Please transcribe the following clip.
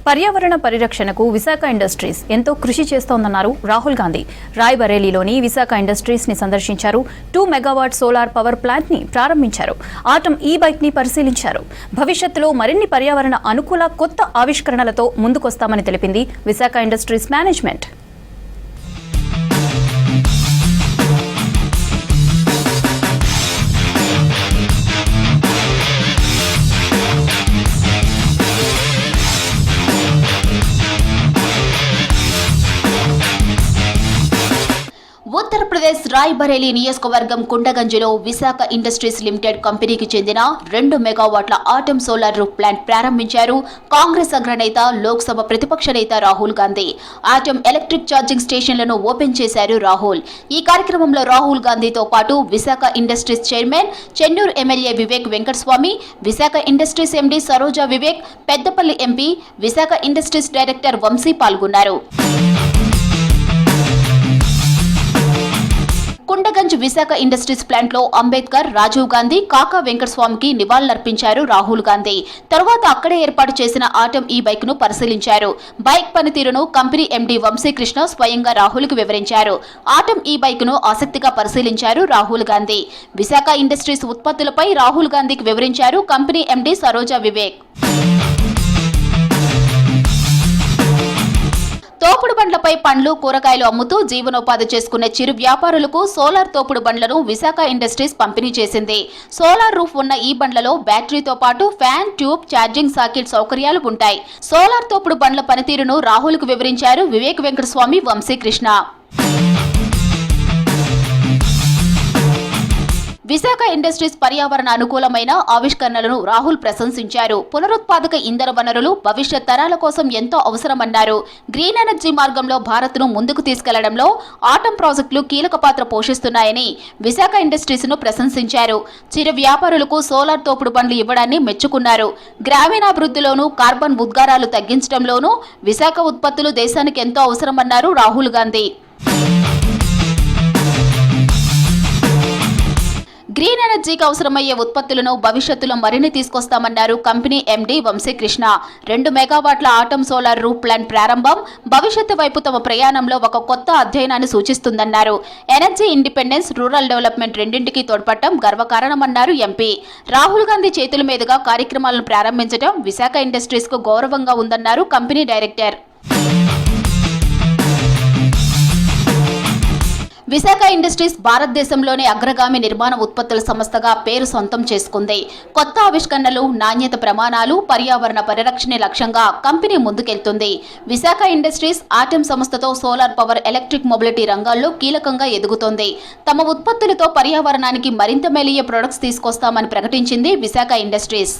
పర్యావరణ పరిరక్షణకు విశాఖ ఇండస్ట్రీస్ ఎంతో కృషి చేస్తోందన్నారు రాహుల్ గాంధీ. రాయ్బరేలీలోని విశాఖ ఇండస్ట్రీస్ ని సందర్శించారు. 2 మెగావాట్ సోలార్ పవర్ ప్లాంట్ ని ప్రారంభించారు. ఆటమ్ ఈ బైక్ ని పరిశీలించారు. భవిష్యత్తులో మరిన్ని పర్యావరణ అనుకూల కొత్త ఆవిష్కరణలతో ముందుకొస్తామని తెలిపింది విశాఖ ఇండస్ట్రీస్ మేనేజ్మెంట్. ఉత్తరప్రదేశ్ రాయ్బరేలీ నియోజకవర్గం కుండగంజ్లో విశాఖ ఇండస్ట్రీస్ లిమిటెడ్ కంపెనీకి చెందిన 2 మెగావాట్ల ఆటమ్ సోలార్ రూఫ్ ప్లాంట్ ప్రారంభించారు కాంగ్రెస్ అగ్రనేత, లోక్సభ ప్రతిపక్ష నేత Rahul Gandhi. Atum electric charging స్టేషన్లను ఓపెన్ చేశారు రాహుల్. ఈ కార్యక్రమంలో రాహుల్ గాంధీతో పాటు Visakha industries chairman, Chennur MLA Vivek Venkataswamy, Visakha industries MD Saroja Vivek, Peddapalli MP, Visakha industries director Vamshi పాల్గొన్నారు. కుండగంజ్ విశాఖ ఇండస్ట్రీస్ ప్లాంట్ లో అంబేద్కర్, రాజీవ్ గాంధీ, కాకా వెంకటస్వామికి నివాళులర్పించారు రాహుల్ గాంధీ. తర్వాత అక్కడే ఏర్పాటు చేసిన ఆటమ్ ఈ బైక్ ను పరిశీలించారు. బైక్ పనితీరును కంపెనీ ఎండీ వంశీ కృష్ణ స్వయంగా రాహుల్ కు వివరించారు. ఆటమ్ ఈ బైక్ ను ఆసక్తిగా పరిశీలించారు రాహుల్ గాంధీ. విశాఖ ఇండస్ట్రీస్ ఉత్పత్తులపై రాహుల్ గాంధీకి వివరించారు కంపెనీ ఎండీ సరోజా వివేక్. తోపుడు బండ్లపై పండ్లు, కూరగాయలు అమ్ముతూ జీవనోపాధి చేసుకునే చిరు వ్యాపారులకు సోలార్ తోపుడు బండ్లను విశాఖ ఇండస్ట్రీస్ పంపిణీ చేసింది. సోలార్ రూఫ్ ఉన్న ఈ బండ్లలో బ్యాటరీతో పాటు ఫ్యాన్, ట్యూబ్, ఛార్జింగ్ సాకెట్ సౌకర్యాలు ఉంటాయి. సోలార్ తోపుడు బండ్ల పనితీరును రాహుల్ కు వివరించారు వివేక్ వెంకటస్వామి, వంశీ కృష్ణ. విశాఖ ఇండస్ట్రీస్ పర్యావరణ అనుకూలమైన ఆవిష్కరణలను రాహుల్ ప్రశంసించారు. పునరుత్పాదక ఇంధన వనరులు భవిష్యత్ తరాల కోసం ఎంతో అవసరమన్నారు. గ్రీన్ ఎనర్జీ మార్గంలో భారత్ను ముందుకు తీసుకెళ్లడంలో ఆటమ్ ప్రాజెక్టులు కీలక పాత్ర పోషిస్తున్నాయని విశాఖ ఇండస్ట్రీస్ ను ప్రశంసించారు. చిరు వ్యాపారులకు సోలార్ తోపుడు బండ్లు ఇవ్వడాన్ని మెచ్చుకున్నారు. గ్రామీణాభివృద్ధిలోనూ కార్బన్ ఉద్గారాలు తగ్గించడంలోనూ విశాఖ ఉత్పత్తులు దేశానికి ఎంతో అవసరమన్నారు రాహుల్ గాంధీ. గ్రీన్ ఎనర్జీకి అవసరమయ్యే ఉత్పత్తులను భవిష్యత్తులో మరిన్ని తీసుకొస్తామన్నారు కంపెనీ ఎండీ వంశీ కృష్ణ. 2 మెగావాట్ల ఆటమ్ సోలార్ రూఫ్ ప్లాంట్ ప్రారంభం భవిష్యత్తు వైపు తమ ప్రయాణంలో ఒక కొత్త అధ్యయనాన్ని సూచిస్తుందన్నారు. ఎనర్జీ ఇండిపెండెన్స్, రూరల్ డెవలప్మెంట్ రెండింటికి తోడ్పడటం గర్వకారణమన్నారు ఎంపీ. రాహుల్ గాంధీ చేతుల మీదుగా కార్యక్రమాలను ప్రారంభించడం విశాఖ ఇండస్ట్రీస్ కు గౌరవంగా ఉందన్నారు కంపెనీ డైరెక్టర్. విశాఖ ఇండస్ట్రీస్ భారతదేశంలోనే అగ్రగామి నిర్మాణ ఉత్పత్తుల సంస్థగా పేరు సొంతం చేసుకుంది. కొత్త ఆవిష్కరణలు, నాణ్యత ప్రమాణాలు, పర్యావరణ పరిరక్షణ లక్ష్యంగా కంపెనీ ముందుకెళ్తుంది. విశాఖ ఇండస్ట్రీస్ ఆటమ్ సంస్థతో సోలార్ పవర్, ఎలక్ట్రిక్ మొబిలిటీ రంగాల్లో కీలకంగా ఎదుగుతోంది. తమ ఉత్పత్తులతో పర్యావరణానికి మరింత మేలయ్యే ప్రొడక్ట్స్ తీసుకొస్తామని ప్రకటించింది విశాఖ ఇండస్ట్రీస్.